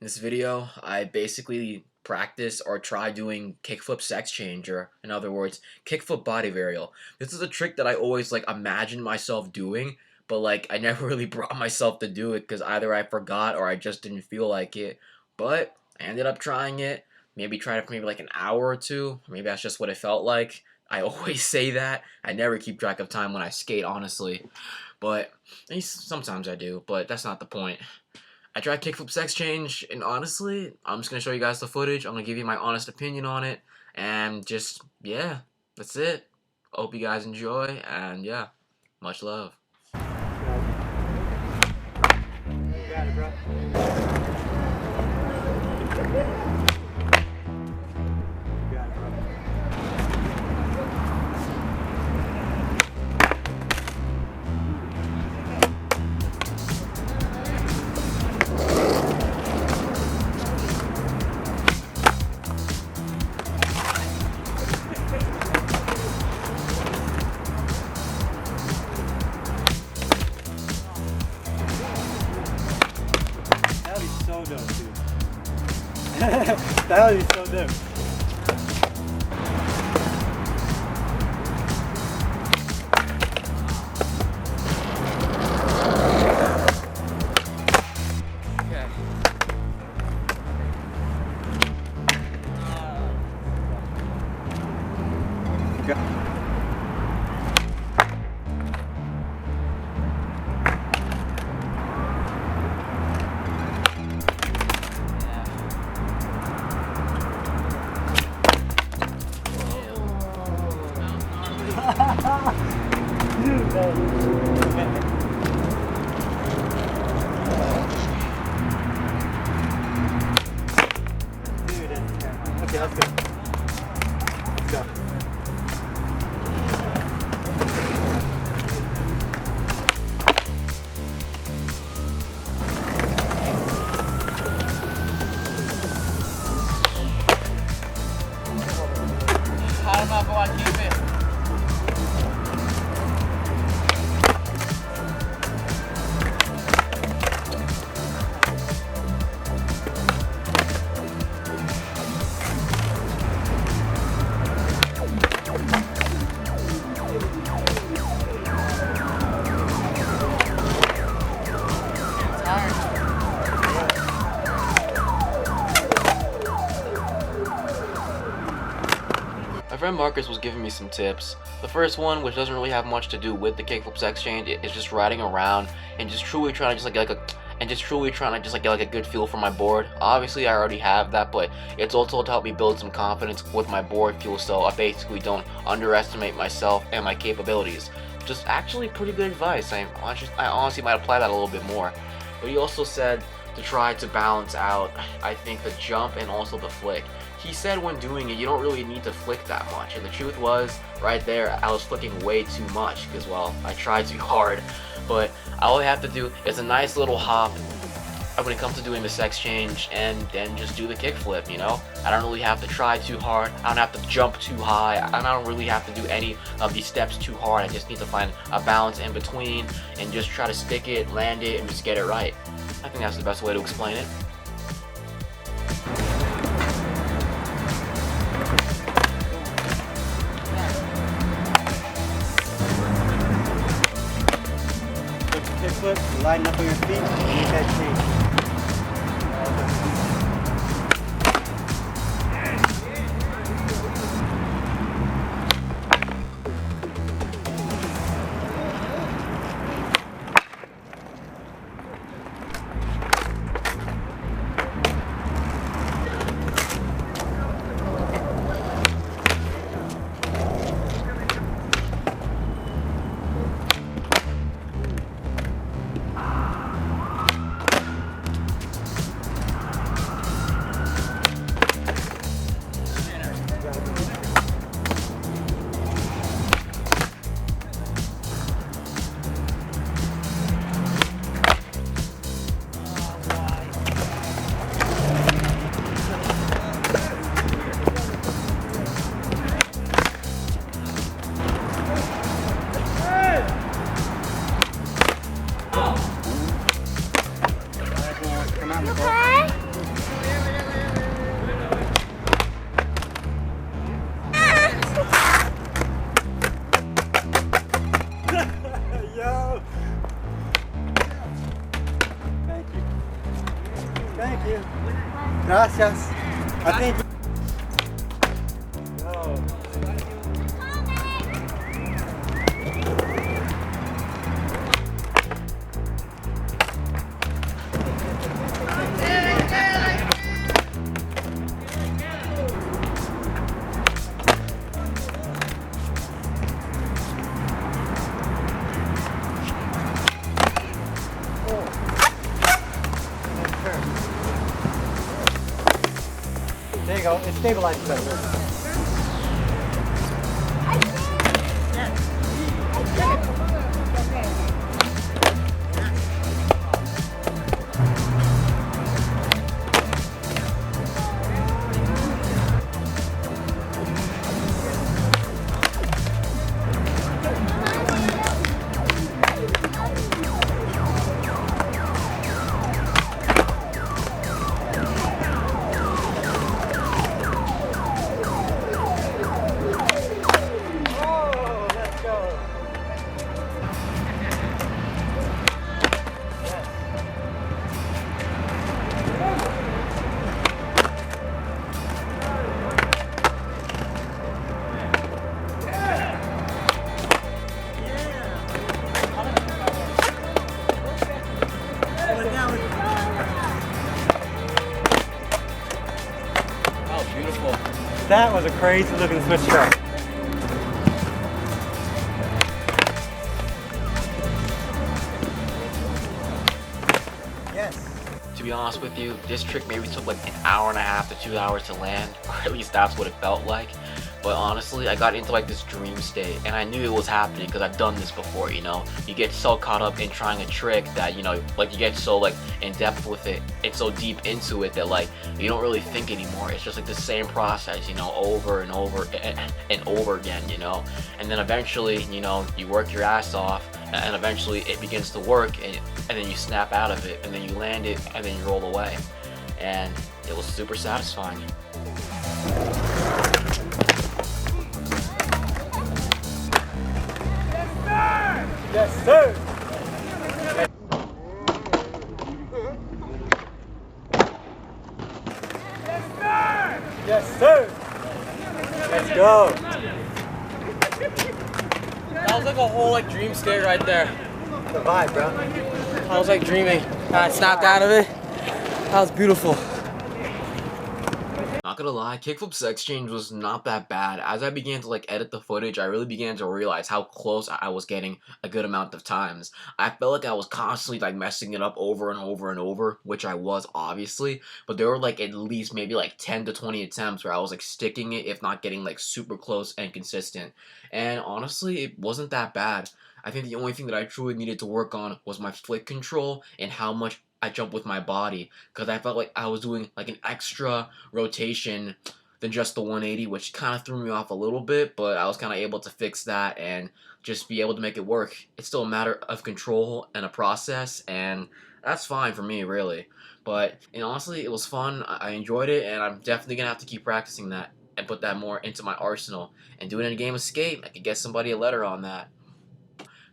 In this video, I basically practice or try doing kickflip sex change, or in other words, kickflip body varial. This is a trick that I always imagined myself doing, but I never really brought myself to do it because either I forgot or I just didn't feel like it. But I ended up trying it. Maybe tried it for maybe an hour or two. Maybe that's just what it felt like. I always say that. I never keep track of time when I skate, honestly. But sometimes I do, but that's not the point. I tried Kickflip Sex Change, and honestly, I'm just gonna show you guys the footage. I'm gonna give you my honest opinion on it, and just, yeah, that's it. Hope you guys enjoy, and yeah, much love. You got it, bro. That would be so dope, dude. That would be so dope. Okay, let's go. Let's go. How am I going to keep it? My friend Marcus was giving me some tips. The first one, which doesn't really have much to do with the kickflip sex change, is just riding around and just truly trying to get a good feel for my board. Obviously, I already have that, but it's also to help me build some confidence with my board feel, so I basically don't underestimate myself and my capabilities. Just actually pretty good advice. I honestly might apply that a little bit more. But he also said to try to balance out, I think, the jump and also the flick. He said when doing it, you don't really need to flick that much, and the truth was, right there, I was flicking way too much, because, well, I tried too hard. But all I have to do is a nice little hop when it comes to doing the sex change, and then just do the kickflip, you know? I don't really have to try too hard, I don't have to jump too high, I don't really have to do any of these steps too hard. I just need to find a balance in between, and just try to stick it, land it, and just get it right. I think that's the best way to explain it. Kickflip, line up on your feet, and make that change. Thank you. Gracias. I think. Oh. There you go. It stabilizes better. Oh, let's go. Oh, beautiful. That was a crazy looking switch shot. Yes. To be honest with you, this trick maybe took like an hour and a half to 2 hours to land, or at least that's what it felt like. But honestly, I got into like this dream state, and I knew it was happening because I've done this before, you know? You get so caught up in trying a trick that, you know, like you get so like in depth with it and so deep into it that like you don't really think anymore. It's just like the same process, you know, over and over and over again, you know? And then eventually, you know, you work your ass off, and eventually it begins to work, and then you snap out of it, and then you land it, and then you roll away. And it was super satisfying. Yes, sir. Yes, sir. Let's go. That was like a whole like dream state right there. The vibe, bro. I was like dreaming. I snapped out of it. That was beautiful. Not gonna lie, Kickflip Sex Change was not that bad. As I began to like edit the footage, I really began to realize how close I was getting a good amount of times. I felt like I was constantly like messing it up over and over and over, which I was obviously, but there were like at least maybe like 10 to 20 attempts where I was like sticking it, if not getting like super close and consistent. And honestly, it wasn't that bad. I think the only thing that I truly needed to work on was my flick control and how much I jump with my body, because I felt like I was doing like an extra rotation than just the 180, which kind of threw me off a little bit, but I was kind of able to fix that and just be able to make it work. It's still a matter of control and a process, and that's fine for me, really. But and honestly, it was fun. I enjoyed it, and I'm definitely gonna have to keep practicing that and put that more into my arsenal and do it in a game of skate. I could get somebody a letter on that.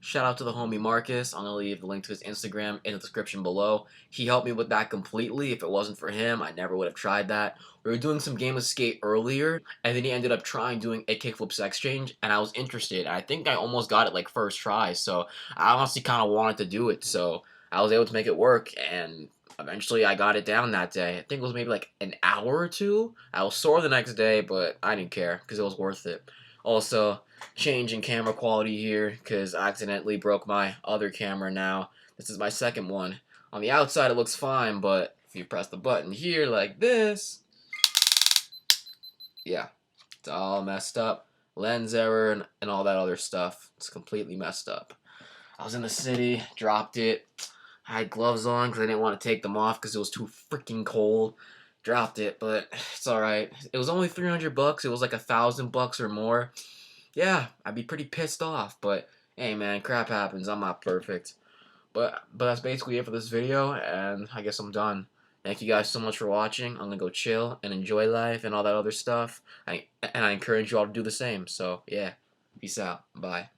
Shout out to the homie Marcus. I'm going to leave the link to his Instagram in the description below. He helped me with that completely. If it wasn't for him, I never would have tried that. We were doing some game of skate earlier, and then he ended up trying doing a Kickflip Sex Change, and I was interested. I think I almost got it like first try, so I honestly kind of wanted to do it. So I was able to make it work, and eventually I got it down that day. I think it was maybe like an hour or two. I was sore the next day, but I didn't care because it was worth it. Also, change in camera quality here because I accidentally broke my other camera now. This is my second one. On the outside it looks fine, but if you press the button here like this, yeah, it's all messed up. Lens error and all that other stuff. It's completely messed up. I was in the city, dropped it. I had gloves on because I didn't want to take them off because it was too freaking cold. Dropped it, but it's alright. It was only $300. It was like $1,000 or more. Yeah, I'd be pretty pissed off, but hey man, crap happens. I'm not perfect. But that's basically it for this video, and I guess I'm done. Thank you guys so much for watching. I'm gonna go chill and enjoy life and all that other stuff. And I encourage you all to do the same. So yeah, peace out. Bye.